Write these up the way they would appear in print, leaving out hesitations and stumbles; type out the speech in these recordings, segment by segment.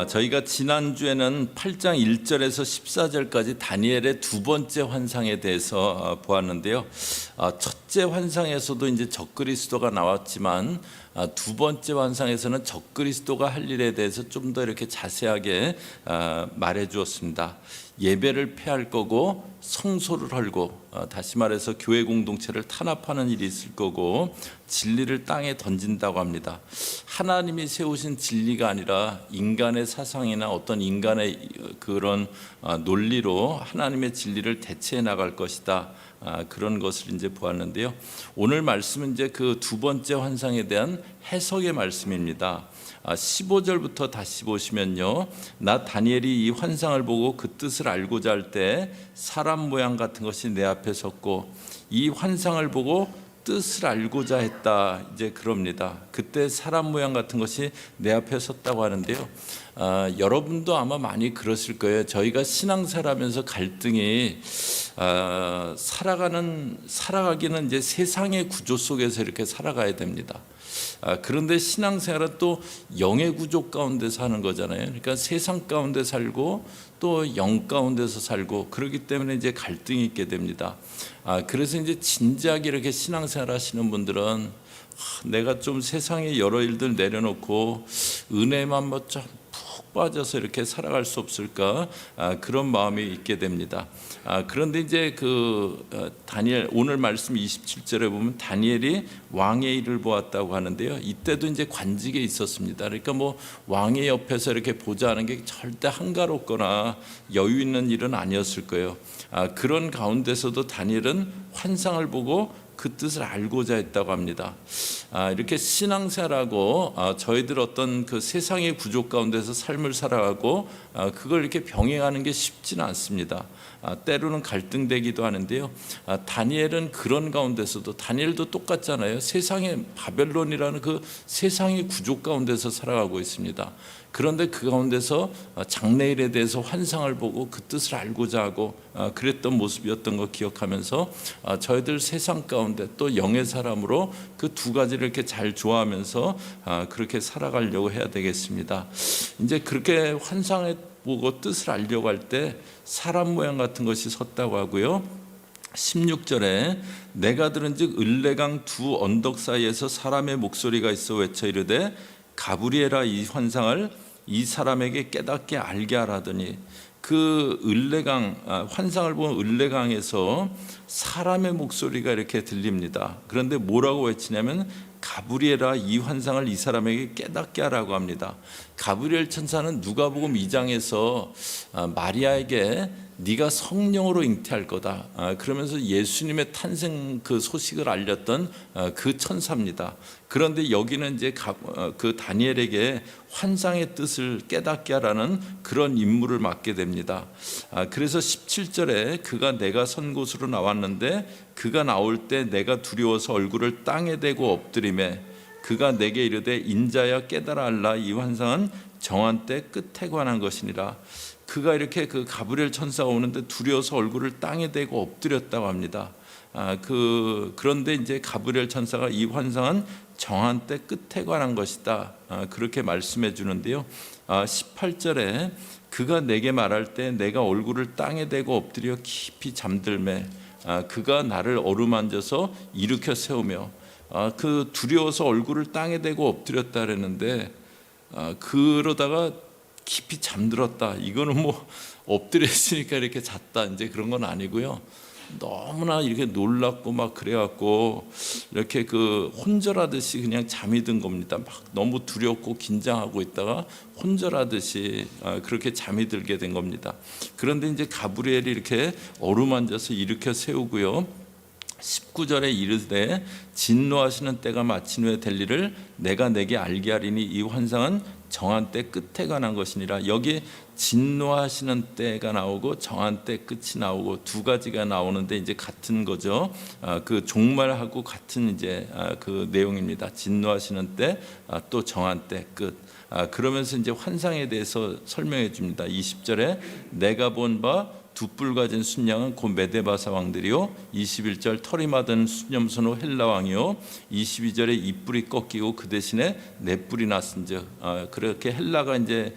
저희가 지난주에는 8장 1절에서 14절까지 다니엘의 두 번째 환상에 대해서 보았는데요. 첫째 환상에서도 이제 적그리스도가 나왔지만 두 번째 환상에서는 적그리스도가 할 일에 대해서 좀 더 이렇게 자세하게 말해 주었습니다. 예배를 폐할 거고 성소를 헐고 다시 말해서 교회 공동체를 탄압하는 일이 있을 거고 진리를 땅에 던진다고 합니다. 하나님이 세우신 진리가 아니라 인간의 사상이나 어떤 인간의 그런 논리로 하나님의 진리를 대체해 나갈 것이다. 그런 것을 이제 보았는데요. 오늘 말씀은 이제 그 두 번째 환상에 대한 해석의 말씀입니다. 15절부터 다시 보시면요, 나 다니엘이 이 환상을 보고 그 뜻을 알고자 할 때 사람 모양 같은 것이 내 앞에 섰고 이 환상을 보고 뜻을 알고자 했다, 이제 그럽니다. 그때 사람 모양 같은 것이 내 앞에 섰다고 하는데요. 여러분도 아마 많이 그러실 거예요. 저희가 신앙생활하면서 갈등이 살아가기는 이제 세상의 구조 속에서 이렇게 살아가야 됩니다. 그런데 신앙생활은 또 영의 구조 가운데 사는 거잖아요. 그러니까 세상 가운데 살고 또 영 가운데서 살고 그렇기 때문에 이제 갈등이 있게 됩니다. 그래서 이제 진지하게 이렇게 신앙생활 하시는 분들은 내가 좀 세상의 여러 일들 내려놓고 은혜만 좀 푹 빠져서 이렇게 살아갈 수 없을까, 그런 마음이 있게 됩니다. 그런데 이제 다니엘 오늘 말씀 27절에 보면 다니엘이 왕의 일을 보았다고 하는데요. 이때도 이제 관직에 있었습니다. 그러니까 뭐 왕의 옆에서 이렇게 보좌하는 게 절대 한가롭거나 여유 있는 일은 아니었을 거예요. 그런 가운데서도 다니엘은 환상을 보고 그 뜻을 알고자 했다고 합니다. 이렇게 신앙생활하고 저희들 어떤 그 세상의 구조 가운데서 삶을 살아가고 그걸 이렇게 병행하는 게 쉽지는 않습니다. 때로는 갈등되기도 하는데요. 다니엘은 그런 가운데서도, 다니엘도 똑같잖아요. 세상의 바벨론이라는 그 세상의 구조 가운데서 살아가고 있습니다. 그런데 그 가운데서 장래일에 대해서 환상을 보고 그 뜻을 알고자 하고 그랬던 모습이었던 거 기억하면서 저희들 세상 가운데 또 영의 사람으로 그 두 가지를 이렇게 잘 조화하면서 그렇게 살아가려고 해야 되겠습니다. 이제 그렇게 환상을 보고 뜻을 알려고 할 때 사람 모양 같은 것이 섰다고 하고요. 16절에 내가 들은즉 을레강 두 언덕 사이에서 사람의 목소리가 있어 외쳐 이르되 가브리엘아, 이 환상을 이 사람에게 깨닫게 알게 하라더니, 그 을레강, 환상을 보면 을레강에서 사람의 목소리가 이렇게 들립니다. 그런데 뭐라고 외치냐면 가브리엘아, 이 환상을 이 사람에게 깨닫게 하라고 합니다. 가브리엘 천사는 누가복음 2장에서 마리아에게 네가 성령으로 잉태할 거다, 그러면서 예수님의 탄생 그 소식을 알렸던 그 천사입니다. 그런데 여기는 이제 그 다니엘에게 환상의 뜻을 깨닫게 하라는 그런 임무를 맡게 됩니다. 그래서 17절에 그가 내가 선 곳으로 나왔는데 그가 나올 때 내가 두려워서 얼굴을 땅에 대고 엎드리매 그가 내게 이르되 인자야 깨달아 알라, 이 환상은 정한 때 끝에 관한 것이니라. 그가 이렇게 그 가브리엘 천사가 오는데 두려워서 얼굴을 땅에 대고 엎드렸다고 합니다. 그런데 이제 가브리엘 천사가 이 환상은 정한 때 끝에 관한 것이다, 그렇게 말씀해 주는데요. 18절에 그가 내게 말할 때 내가 얼굴을 땅에 대고 엎드려 깊이 잠들매 그가 나를 어루만져서 일으켜 세우며, 그 두려워서 얼굴을 땅에 대고 엎드렸다 그랬는데 그러다가 깊이 잠들었다, 이거는 뭐 엎드려 있으니까 이렇게 잤다, 이제 그런 건 아니고요. 너무나 이렇게 놀랍고 막 그래갖고 이렇게 그 혼절하듯이 그냥 잠이 든 겁니다. 막 너무 두렵고 긴장하고 있다가 혼절하듯이 그렇게 잠이 들게 된 겁니다. 그런데 이제 가브리엘이 이렇게 어루만져서 일으켜 세우고요. 19절에 이르되 진노하시는 때가 마친 후에 될 일을 내가 내게 알게 하리니 이 환상은 정한 때 끝에 관한 것이니라. 여기 진노하시는 때가 나오고 정한 때 끝이 나오고 두 가지가 나오는데 이제 같은 거죠. 그 종말하고 같은 이제 그 내용입니다. 진노하시는 때, 또 정한 때 끝. 그러면서 이제 환상에 대해서 설명해 줍니다. 20절에 내가 본 바 두 뿔 가진 순양은 곧 메데바사 왕들이요 21절 털이 맞은 순염소는 헬라 왕이요 22절에 이 뿔이 꺾이고 그 대신에 네 뿔이 났은즉 그렇게 헬라가 이제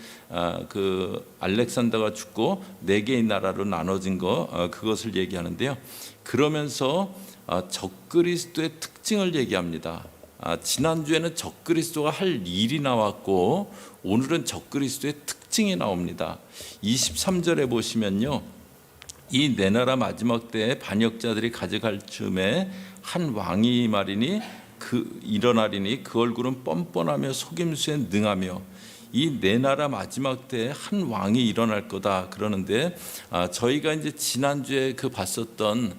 그 알렉산더가 죽고 네 개의 나라로 나눠진 거 그것을 얘기하는데요. 그러면서 적그리스도의 특징을 얘기합니다. 지난주에는 적그리스도가 할 일이 나왔고 오늘은 적그리스도의 특징이 나옵니다. 23절에 보시면요, 이 내 나라 마지막 때에 반역자들이 가져갈 즈음에 한 왕이 말이니 일어나리니 그 얼굴은 뻔뻔하며 속임수에 능하며 이 내 나라 마지막 때에 한 왕이 일어날 거다 그러는데 저희가 이제 지난주에 그 봤었던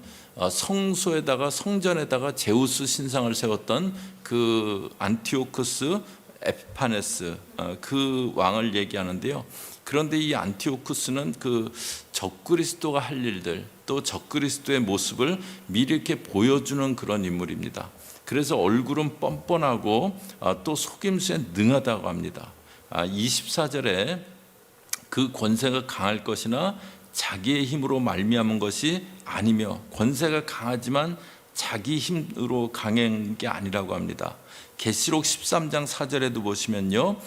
성소에다가 성전에다가 제우스 신상을 세웠던 그 안티오쿠스 에피파네스 그 왕을 얘기하는데요. 그런데 이 안티오쿠스는 그 적그리스도가 할 일들 또 적그리스도의 모습을 미리 이렇게 보여주는 그런 인물입니다. 그래서 얼굴은 뻔뻔하고 또 속임수에 능하다고 합니다. 24절에 그 권세가 강할 것이나 자기의 힘으로 말미암은 것이 아니며 권세가 강하지만 자기 힘으로 강한 게 아니라고 합니다. 계시록 13장 4절에도 보시면요,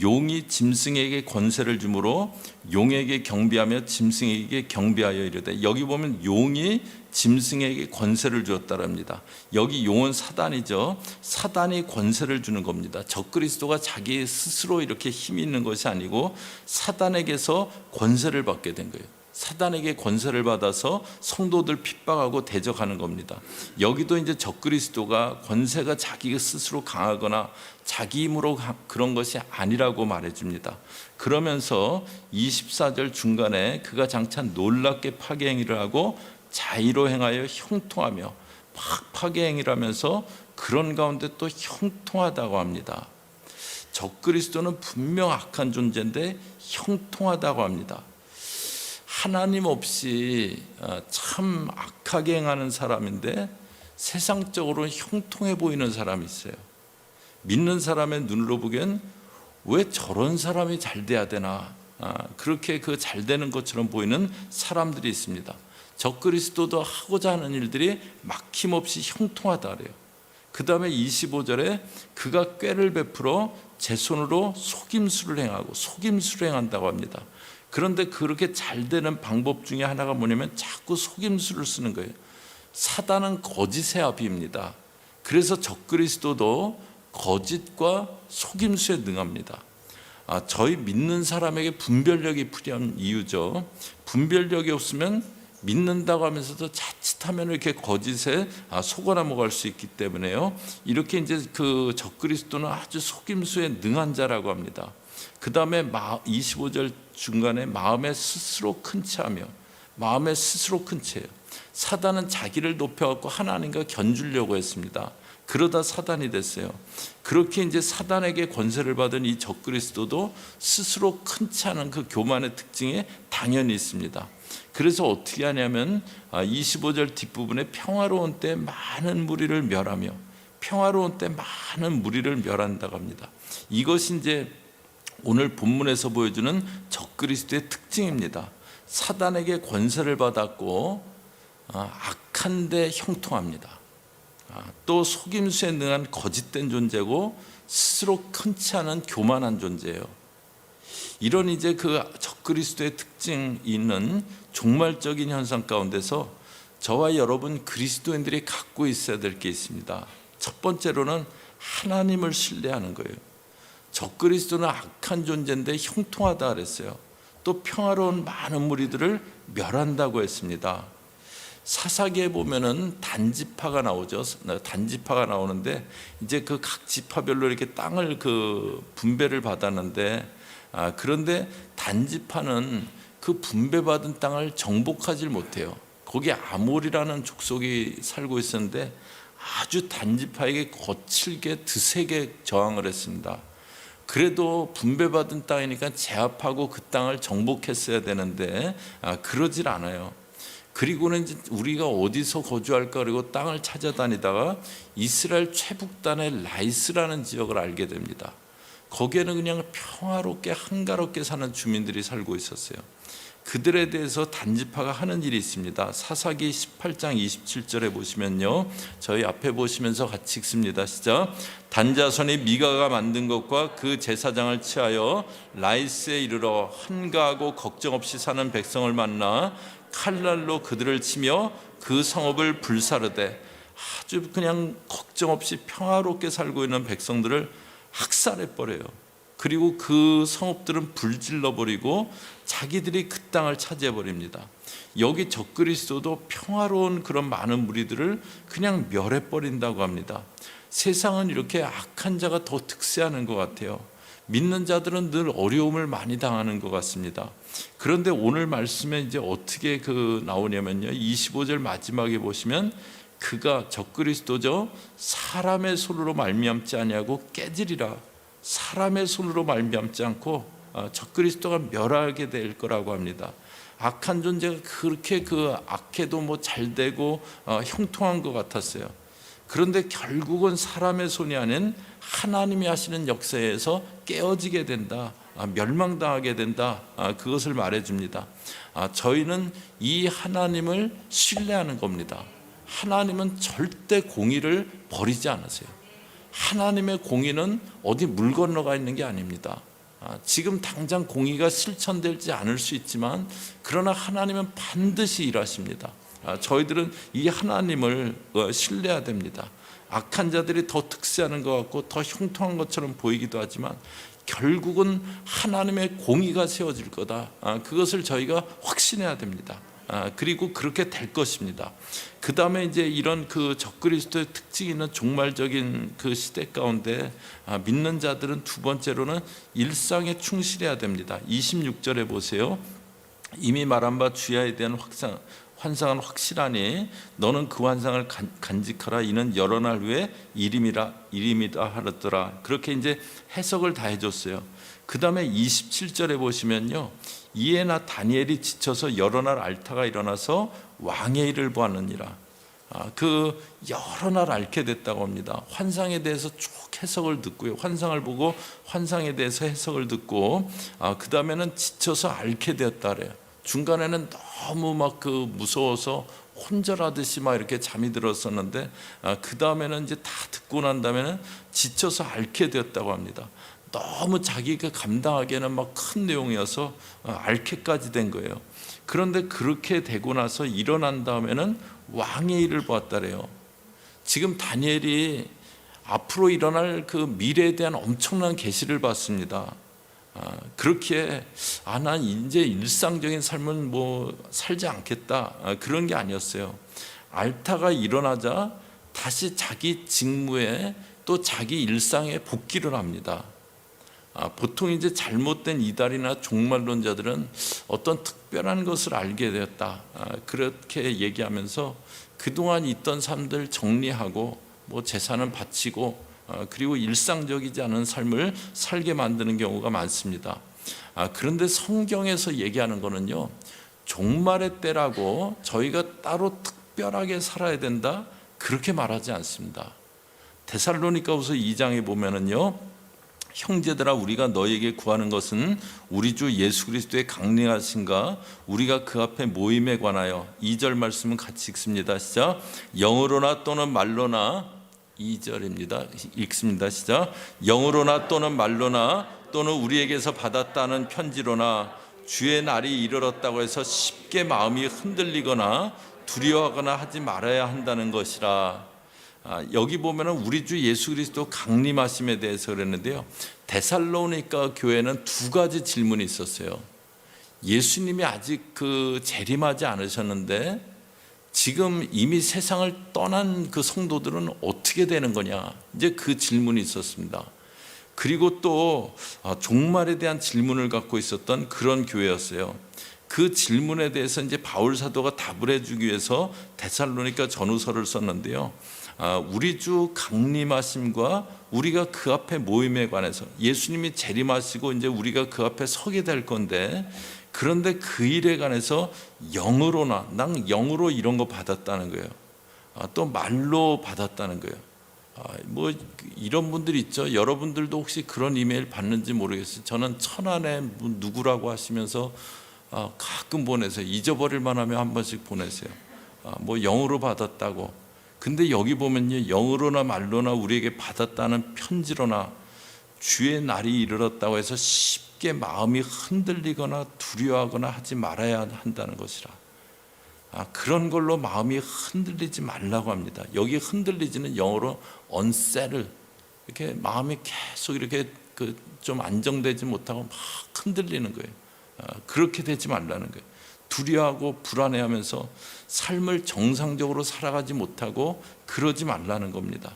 용이 짐승에게 권세를 주므로 용에게 경배하며 짐승에게 경배하여 이르되, 여기 보면 용이 짐승에게 권세를 주었다랍니다. 여기 용은 사단이죠. 사단이 권세를 주는 겁니다. 적그리스도가 자기 스스로 이렇게 힘이 있는 것이 아니고 사단에게서 권세를 받게 된 거예요. 사단에게 권세를 받아서 성도들 핍박하고 대적하는 겁니다. 여기도 이제 적그리스도가 권세가 자기 스스로 강하거나 자기 힘으로 그런 것이 아니라고 말해줍니다. 그러면서 24절 중간에 그가 장차 놀랍게 파괴 행위를 하고 자의로 행하여 형통하며 파괴 행위를 하면서 그런 가운데 또 형통하다고 합니다. 적그리스도는 분명 악한 존재인데 형통하다고 합니다. 하나님 없이 참 악하게 행하는 사람인데 세상적으로 형통해 보이는 사람이 있어요. 믿는 사람의 눈으로 보기엔 왜 저런 사람이 잘 돼야 되나, 그렇게 그 잘 되는 것처럼 보이는 사람들이 있습니다. 적그리스도도 하고자 하는 일들이 막힘없이 형통하다 그래요. 그 다음에 25절에 그가 꾀를 베풀어 제 손으로 속임수를 행하고 속임수를 행한다고 합니다. 그런데 그렇게 잘 되는 방법 중에 하나가 뭐냐면 자꾸 속임수를 쓰는 거예요. 사단은 거짓의 아비입니다. 그래서 적그리스도도 거짓과 속임수에 능합니다. 저희 믿는 사람에게 분별력이 필요한 이유죠. 분별력이 없으면 믿는다고 하면서도 자칫하면 이렇게 거짓에 속아 넘어갈 수 있기 때문에요. 이렇게 이제 그 적그리스도는 아주 속임수에 능한 자라고 합니다. 그 다음에 25절 중간에 마음에 스스로 큰 채하며, 마음에 스스로 큰 채예요. 사단은 자기를 높여갖고 하나님과 견주려고 했습니다. 그러다 사단이 됐어요. 그렇게 이제 사단에게 권세를 받은 이 적그리스도도 스스로 큰 채하는 그 교만의 특징이 당연히 있습니다. 그래서 어떻게 하냐면 25절 뒷부분에 평화로운 때 많은 무리를 멸하며, 평화로운 때 많은 무리를 멸한다고 합니다. 이것이 이제 오늘 본문에서 보여주는 적그리스도의 특징입니다. 사단에게 권세를 받았고 악한데 형통합니다. 또 속임수에 능한 거짓된 존재고 스스로 큰 치 않은 교만한 존재예요. 이런 이제 그 적그리스도의 특징이 있는 종말적인 현상 가운데서 저와 여러분 그리스도인들이 갖고 있어야 될 게 있습니다. 첫 번째로는 하나님을 신뢰하는 거예요. 적그리스도는 악한 존재인데 형통하다 그랬어요. 또 평화로운 많은 무리들을 멸한다고 했습니다. 사사기에 보면은 단지파가 나오죠. 단지파가 나오는데 이제 그 각 지파별로 이렇게 땅을 그 분배를 받았는데 그런데 단지파는 그 분배받은 땅을 정복하지 못해요. 거기 아몰이라는 족속이 살고 있었는데 아주 단지파에게 거칠게 드세게 저항을 했습니다. 그래도 분배받은 땅이니까 제압하고 그 땅을 정복했어야 되는데 그러질 않아요. 그리고는 이제 우리가 어디서 거주할까 그리고 땅을 찾아다니다가 이스라엘 최북단의 라이스라는 지역을 알게 됩니다. 거기에는 그냥 평화롭게 한가롭게 사는 주민들이 살고 있었어요. 그들에 대해서 단지파가 하는 일이 있습니다. 사사기 18장 27절에 보시면요, 저희 앞에 보시면서 같이 읽습니다. 시작. 단자손이 미가가 만든 것과 그 제사장을 취하여 라이스에 이르러 한가하고 걱정 없이 사는 백성을 만나 칼날로 그들을 치며 그 성읍을 불사르되, 아주 그냥 걱정 없이 평화롭게 살고 있는 백성들을 학살해 버려요. 그리고 그 성읍들은 불질러 버리고 자기들이 그 땅을 차지해 버립니다. 여기 적그리스도도 평화로운 그런 많은 무리들을 그냥 멸해 버린다고 합니다. 세상은 이렇게 악한 자가 더 득세하는 것 같아요. 믿는 자들은 늘 어려움을 많이 당하는 것 같습니다. 그런데 오늘 말씀에 이제 어떻게 나오냐면요, 25절 마지막에 보시면 그가 적그리스도죠, 사람의 손으로 말미암지 아니하고 깨지리라. 사람의 손으로 말미암지 않고 적그리스도가 멸하게 될 거라고 합니다. 악한 존재가 그렇게 악해도 잘 되고 형통한 것 같았어요. 그런데 결국은 사람의 손이 아닌 하나님이 하시는 역사에서 깨어지게 된다, 멸망당하게 된다, 그것을 말해줍니다. 저희는 이 하나님을 신뢰하는 겁니다. 하나님은 절대 공의를 버리지 않으세요. 하나님의 공의는 어디 물 건너가 있는 게 아닙니다. 지금 당장 공의가 실천되지 않을 수 있지만 그러나 하나님은 반드시 일하십니다. 저희들은 이 하나님을 신뢰해야 됩니다. 악한 자들이 더 특세하는 것 같고 더 형통한 것처럼 보이기도 하지만 결국은 하나님의 공의가 세워질 거다, 그것을 저희가 확신해야 됩니다. 그리고 그렇게 될 것입니다. 그 다음에 이제 이런 적그리스도의 특징이 있는 종말적인 시대 가운데 믿는 자들은 두 번째로는 일상에 충실해야 됩니다. 26절에 보세요. 이미 말한 바 주야에 대한 환상은 확실하니 너는 그 환상을 간직하라. 이는 여러 날 후에 이름이다 하더라. 그렇게 이제 해석을 다 해줬어요. 그 다음에 27절에 보시면요, 이에 나 다니엘이 지쳐서 여러 날 앓다가 일어나서 왕의 일을 보았느니라. 여러 날 앓게 됐다고 합니다. 환상에 대해서 쭉 해석을 듣고요, 환상을 보고 환상에 대해서 해석을 듣고 그 다음에는 지쳐서 앓게 되었다 그래요. 중간에는 너무 무서워서 혼절하듯이 이렇게 잠이 들었었는데 그 다음에는 이제 다 듣고 난 다음에는 지쳐서 앓게 되었다고 합니다. 너무 자기가 감당하기에는 큰 내용이어서 앓게까지 된 거예요. 그런데 그렇게 되고 나서 일어난 다음에는 왕의 일을 보았다래요. 지금 다니엘이 앞으로 일어날 미래에 대한 엄청난 계시를 받습니다. 그렇게 난 이제 일상적인 삶은 살지 않겠다, 그런 게 아니었어요. 앓다가 일어나자 다시 자기 직무에 또 자기 일상에 복귀를 합니다. 보통 이제 잘못된 이달이나 종말론자들은 어떤 특별한 것을 알게 되었다, 그렇게 얘기하면서 그동안 있던 삶들 정리하고 재산은 바치고 그리고 일상적이지 않은 삶을 살게 만드는 경우가 많습니다. 그런데 성경에서 얘기하는 거는요, 종말의 때라고 저희가 따로 특별하게 살아야 된다, 그렇게 말하지 않습니다. 데살로니가후서 2장에 보면은요, 형제들아 우리가 너에게 구하는 것은 우리 주 예수 그리스도의 강림하심과 우리가 그 앞에 모임에 관하여, 2절 말씀은 같이 읽습니다. 시작. 영으로나 또는 말로나, 2절입니다. 읽습니다. 시작. 영으로나 또는 말로나 또는 우리에게서 받았다는 편지로나 주의 날이 이르렀다고 해서 쉽게 마음이 흔들리거나 두려워하거나 하지 말아야 한다는 것이라. 여기 보면은 우리 주 예수 그리스도 강림하심에 대해서 그랬는데요, 데살로니가 교회는 두 가지 질문이 있었어요. 예수님이 아직 재림하지 않으셨는데 지금 이미 세상을 떠난 성도들은 어떻게 되는 거냐, 이제 그 질문이 있었습니다. 그리고 또 종말에 대한 질문을 갖고 있었던 그런 교회였어요. 그 질문에 대해서 이제 바울 사도가 답을 해주기 위해서 데살로니가 전후서를 썼는데요, 우리 주 강림하심과 우리가 그 앞에 모임에 관해서, 예수님이 재림하시고 이제 우리가 그 앞에 서게 될 건데, 그런데 그 일에 관해서 영으로나, 난 영으로 이런 거 받았다는 거예요. 또 말로 받았다는 거예요. 이런 분들 있죠. 여러분들도 혹시 그런 이메일 받는지 모르겠어요. 저는 천안에 누구라고 하시면서 가끔 보내세요. 잊어버릴 만하면 한 번씩 보내세요. 뭐 영으로 받았다고. 근데 여기 보면요, 영으로나 말로나 우리에게 받았다는 편지로나 주의 날이 이르렀다고 해서 쉽게 마음이 흔들리거나 두려워하거나 하지 말아야 한다는 것이라. 그런 걸로 마음이 흔들리지 말라고 합니다. 여기 흔들리지는 영어로 unsettle, 이렇게 마음이 계속 이렇게 좀 안정되지 못하고 막 흔들리는 거예요. 그렇게 되지 말라는 거예요. 두려워하고 불안해하면서 삶을 정상적으로 살아가지 못하고 그러지 말라는 겁니다.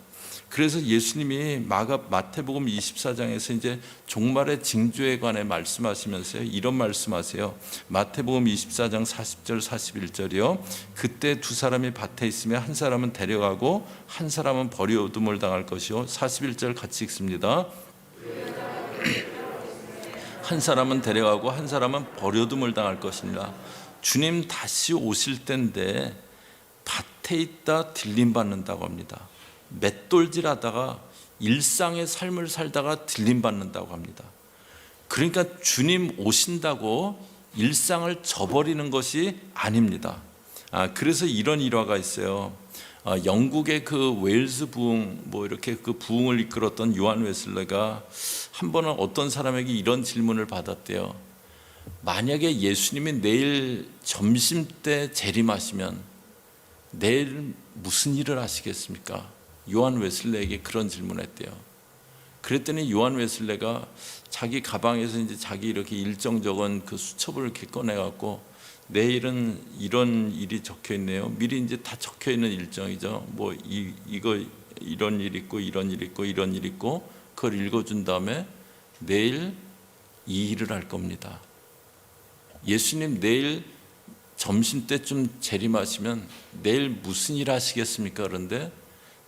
그래서 예수님이 마태복음 24장에서 이제 종말의 징조에 관해 말씀하시면서요, 이런 말씀하세요. 마태복음 24장 40절 41절이요. 그때 두 사람이 밭에 있으며 한 사람은 데려가고 한 사람은 버려둠을 당할 것이요. 41절 같이 읽습니다. 한 사람은 데려가고 한 사람은 버려둠을 당할 것입니다. 주님 다시 오실 때인데 밭에 있다 들림받는다고 합니다. 맷돌질하다가 일상의 삶을 살다가 들림받는다고 합니다. 그러니까 주님 오신다고 일상을 저버리는 것이 아닙니다. 그래서 이런 일화가 있어요. 영국의 그 웨일스 부흥, 뭐 이렇게 그 부흥을 이끌었던 요한 웨슬레가 한 번은 어떤 사람에게 이런 질문을 받았대요. 만약에 예수님이 내일 점심 때 재림하시면 내일 무슨 일을 하시겠습니까? 요한 웨슬레에게 그런 질문했대요. 그랬더니 요한 웨슬레가 자기 가방에서 이제 자기 이렇게 일정 적은 그 수첩을 이렇게 꺼내 갖고 내일은 이런 일이 적혀 있네요. 미리 이제 다 적혀 있는 일정이죠. 뭐 이거 이런 일 있고 이런 일 있고 이런 일 있고 그걸 읽어준 다음에 내일 이 일을 할 겁니다. 예수님 내일 점심 때쯤 재림하시면 내일 무슨 일 하시겠습니까? 그런데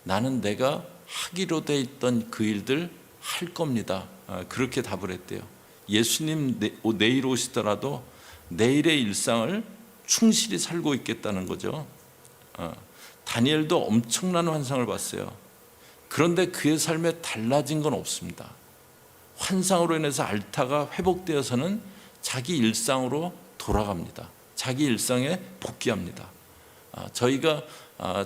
나는 내가 하기로 돼 있던 그 일들 할 겁니다. 그렇게 답을 했대요. 예수님 내일 오시더라도 내일의 일상을 충실히 살고 있겠다는 거죠. 다니엘도 엄청난 환상을 봤어요. 그런데 그의 삶에 달라진 건 없습니다. 환상으로 인해서 알타가 회복되어서는 자기 일상으로 돌아갑니다. 자기 일상에 복귀합니다. 저희가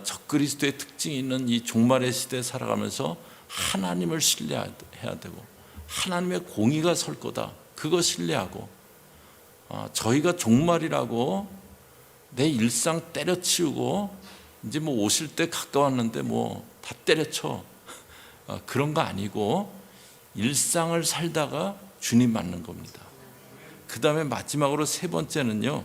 적그리스도의 특징이 있는 이 종말의 시대에 살아가면서 하나님을 신뢰해야 되고 하나님의 공의가 설 거다. 그거 신뢰하고 저희가 종말이라고 내 일상 때려치우고 이제 뭐 오실 때 가까웠는데 뭐 다 때려쳐. 그런 거 아니고 일상을 살다가 주님 맞는 겁니다. 그 다음에 마지막으로 세 번째는요,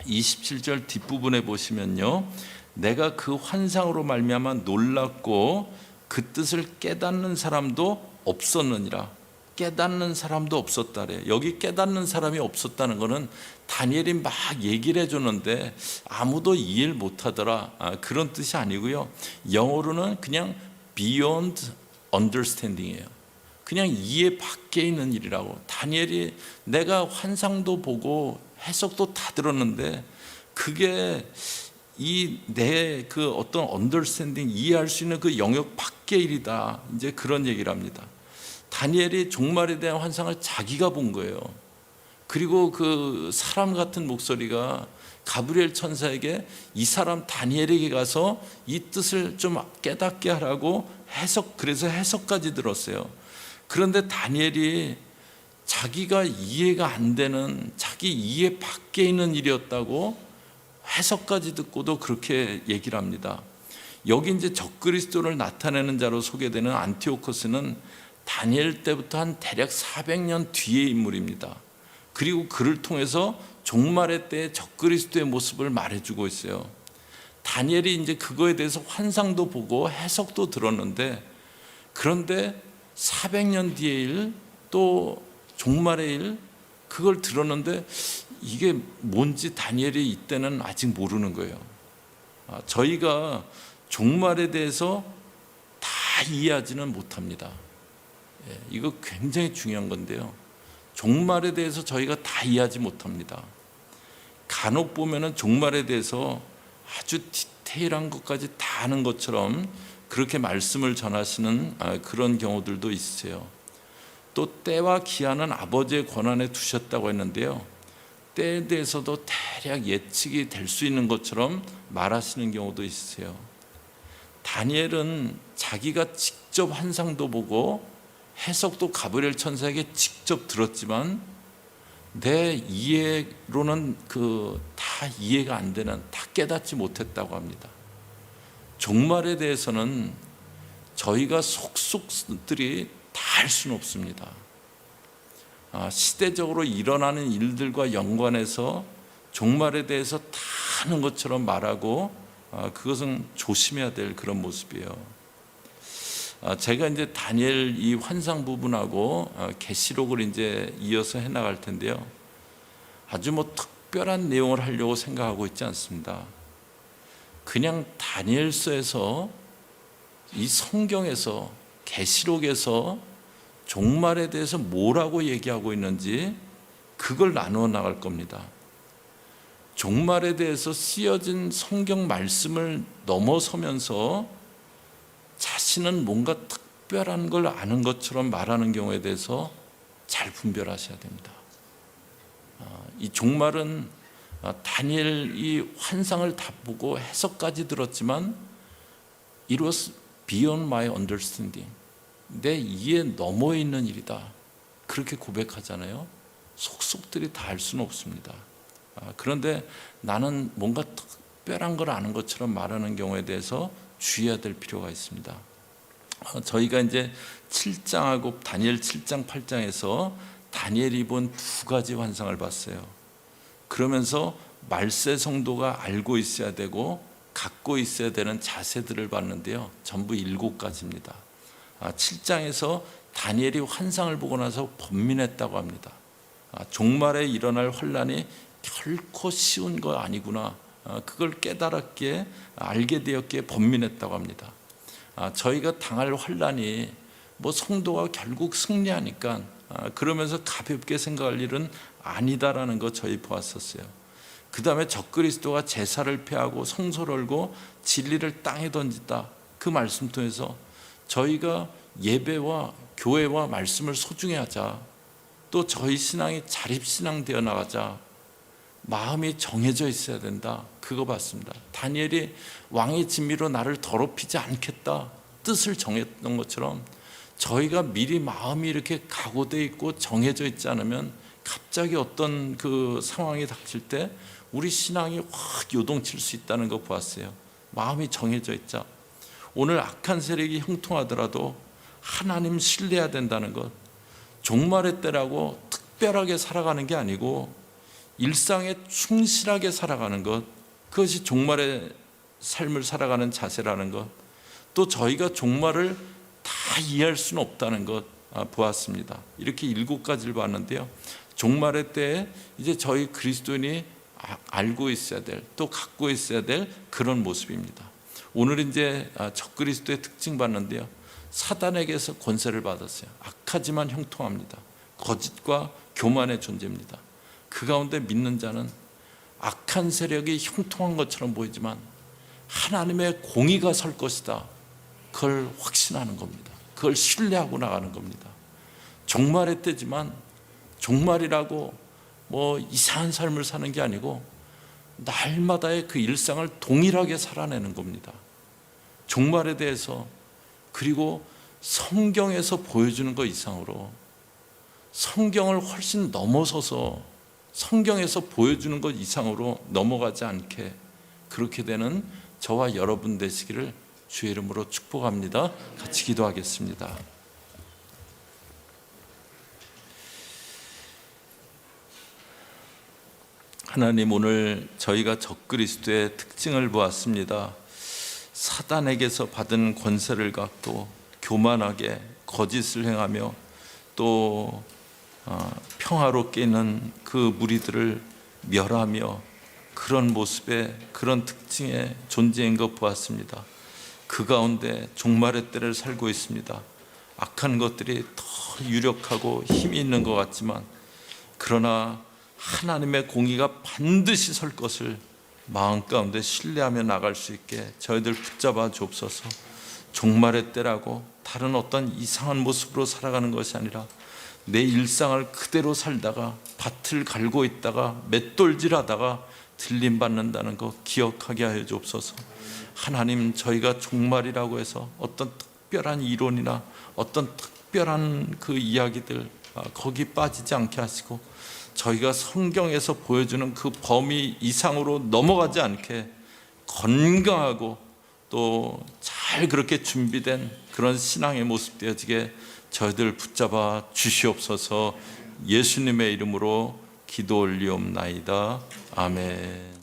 27절 뒷부분에 보시면요, 내가 그 환상으로 말미암아 놀랐고 그 뜻을 깨닫는 사람도 없었느니라. 깨닫는 사람도 없었다래. 여기 깨닫는 사람이 없었다는 것은 다니엘이 막 얘기를 해줬는데 아무도 이해를 못하더라, 그런 뜻이 아니고요. 영어로는 그냥 beyond understanding이에요. 그냥 이해 밖에 있는 일이라고. 다니엘이 내가 환상도 보고 해석도 다 들었는데 그게 내 그 어떤 understanding, 이해할 수 있는 그 영역 밖의 일이다. 이제 그런 얘기를 합니다. 다니엘이 종말에 대한 환상을 자기가 본 거예요. 그리고 그 사람 같은 목소리가 가브리엘 천사에게 이 사람 다니엘에게 가서 이 뜻을 좀 깨닫게 하라고 그래서 해석까지 들었어요. 그런데 다니엘이 자기가 이해가 안 되는, 자기 이해 밖에 있는 일이었다고 해석까지 듣고도 그렇게 얘기를 합니다. 여기 이제 적그리스도를 나타내는 자로 소개되는 안티오코스는 다니엘 때부터 한 대략 400년 뒤의 인물입니다. 그리고 그를 통해서 종말의 때의 적그리스도의 모습을 말해주고 있어요. 다니엘이 이제 그거에 대해서 환상도 보고 해석도 들었는데, 그런데 400년 뒤의 일, 또 종말의 일, 그걸 들었는데 이게 뭔지 다니엘이 이때는 아직 모르는 거예요. 저희가 종말에 대해서 다 이해하지는 못합니다. 이거 굉장히 중요한 건데요. 종말에 대해서 저희가 다 이해하지 못합니다. 간혹 보면은 종말에 대해서 아주 디테일한 것까지 다 아는 것처럼 그렇게 말씀을 전하시는 그런 경우들도 있어요. 또 때와 기한은 아버지의 권한에 두셨다고 했는데요. 때에 대해서도 대략 예측이 될 수 있는 것처럼 말하시는 경우도 있으세요. 다니엘은 자기가 직접 환상도 보고 해석도 가브리엘 천사에게 직접 들었지만 내 이해로는 다 이해가 안 되는, 다 깨닫지 못했다고 합니다. 종말에 대해서는 저희가 속속들이 다 알 수는 없습니다. 시대적으로 일어나는 일들과 연관해서 종말에 대해서 다 아는 것처럼 말하고 그것은 조심해야 될 그런 모습이에요. 제가 이제 다니엘 이 환상 부분하고 계시록을 이제 이어서 해나갈 텐데요. 아주 특별한 내용을 하려고 생각하고 있지 않습니다. 그냥 다니엘서에서, 이 성경에서, 계시록에서 종말에 대해서 뭐라고 얘기하고 있는지 그걸 나누어 나갈 겁니다. 종말에 대해서 쓰여진 성경 말씀을 넘어서면서 자신은 뭔가 특별한 걸 아는 것처럼 말하는 경우에 대해서 잘 분별하셔야 됩니다. 이 종말은 다니엘이 환상을 다 보고 해석까지 들었지만 It was beyond my understanding. 내 이해 너머에 있는 일이다. 그렇게 고백하잖아요. 속속들이 다 알 수는 없습니다. 그런데 나는 뭔가 특별한 걸 아는 것처럼 말하는 경우에 대해서 주의해야 될 필요가 있습니다. 저희가 이제 7장하고 다니엘 7장 8장에서 다니엘이 본 두 가지 환상을 봤어요. 그러면서 말세 성도가 알고 있어야 되고 갖고 있어야 되는 자세들을 봤는데요. 전부 7가지입니다. 7장에서 다니엘이 환상을 보고 나서 번민했다고 합니다. 종말에 일어날 환난이 결코 쉬운 거 아니구나. 그걸 깨달았기에, 알게 되었기에 번민했다고 합니다. 저희가 당할 환난이 성도가 결국 승리하니까 그러면서 가볍게 생각할 일은 아니다라는 거 저희 보았었어요. 그 다음에 적그리스도가 제사를 폐하고 성소를 얼고 진리를 땅에 던진다. 그 말씀 통해서 저희가 예배와 교회와 말씀을 소중히 하자. 또 저희 신앙이 자립신앙 되어 나가자. 마음이 정해져 있어야 된다. 그거 봤습니다. 다니엘이 왕의 진미로 나를 더럽히지 않겠다 뜻을 정했던 것처럼 저희가 미리 마음이 이렇게 각오되어 있고 정해져 있지 않으면 갑자기 어떤 그 상황이 닥칠 때 우리 신앙이 확 요동칠 수 있다는 거 보았어요. 마음이 정해져 있자. 오늘 악한 세력이 형통하더라도 하나님 신뢰해야 된다는 것. 종말의 때라고 특별하게 살아가는 게 아니고 일상에 충실하게 살아가는 것. 그것이 종말의 삶을 살아가는 자세라는 것. 또 저희가 종말을 다 이해할 수는 없다는 것 보았습니다. 이렇게 7가지를 봤는데요. 종말의 때에 이제 저희 그리스도인이 알고 있어야 될, 또 갖고 있어야 될 그런 모습입니다. 오늘 이제 적그리스도의 특징 봤는데요. 사단에게서 권세를 받았어요. 악하지만 형통합니다. 거짓과 교만의 존재입니다. 그 가운데 믿는 자는 악한 세력이 형통한 것처럼 보이지만 하나님의 공의가 설 것이다. 그걸 확신하는 겁니다. 그걸 신뢰하고 나가는 겁니다. 종말의 때지만 종말이라고 이상한 삶을 사는 게 아니고 날마다의 그 일상을 동일하게 살아내는 겁니다. 종말에 대해서, 그리고 성경에서 보여주는 것 이상으로 성경을 훨씬 넘어서서 성경에서 보여주는 것 이상으로 넘어가지 않게 그렇게 되는 저와 여러분 되시기를 주의 이름으로 축복합니다. 같이 기도하겠습니다. 하나님, 오늘 저희가 적그리스도의 특징을 보았습니다. 사단에게서 받은 권세를 갖고 교만하게 거짓을 행하며 또 평화롭게 있는 그 무리들을 멸하며 그런 모습의, 그런 특징의 존재인 것 보았습니다. 그 가운데 종말의 때를 살고 있습니다. 악한 것들이 더 유력하고 힘이 있는 것 같지만 그러나 하나님의 공의가 반드시 설 것을 마음 가운데 신뢰하며 나갈 수 있게 저희들 붙잡아 주옵소서. 종말의 때라고 다른 어떤 이상한 모습으로 살아가는 것이 아니라 내 일상을 그대로 살다가 밭을 갈고 있다가 맷돌질하다가 들림받는다는 거 기억하게 하여 주옵소서. 하나님, 저희가 종말이라고 해서 어떤 특별한 이론이나 어떤 특별한 그 이야기들 거기 빠지지 않게 하시고, 저희가 성경에서 보여주는 그 범위 이상으로 넘어가지 않게 건강하고 또 잘 그렇게 준비된 그런 신앙의 모습 되어지게 저희들 붙잡아 주시옵소서. 예수님의 이름으로 기도 올리옵나이다. 아멘.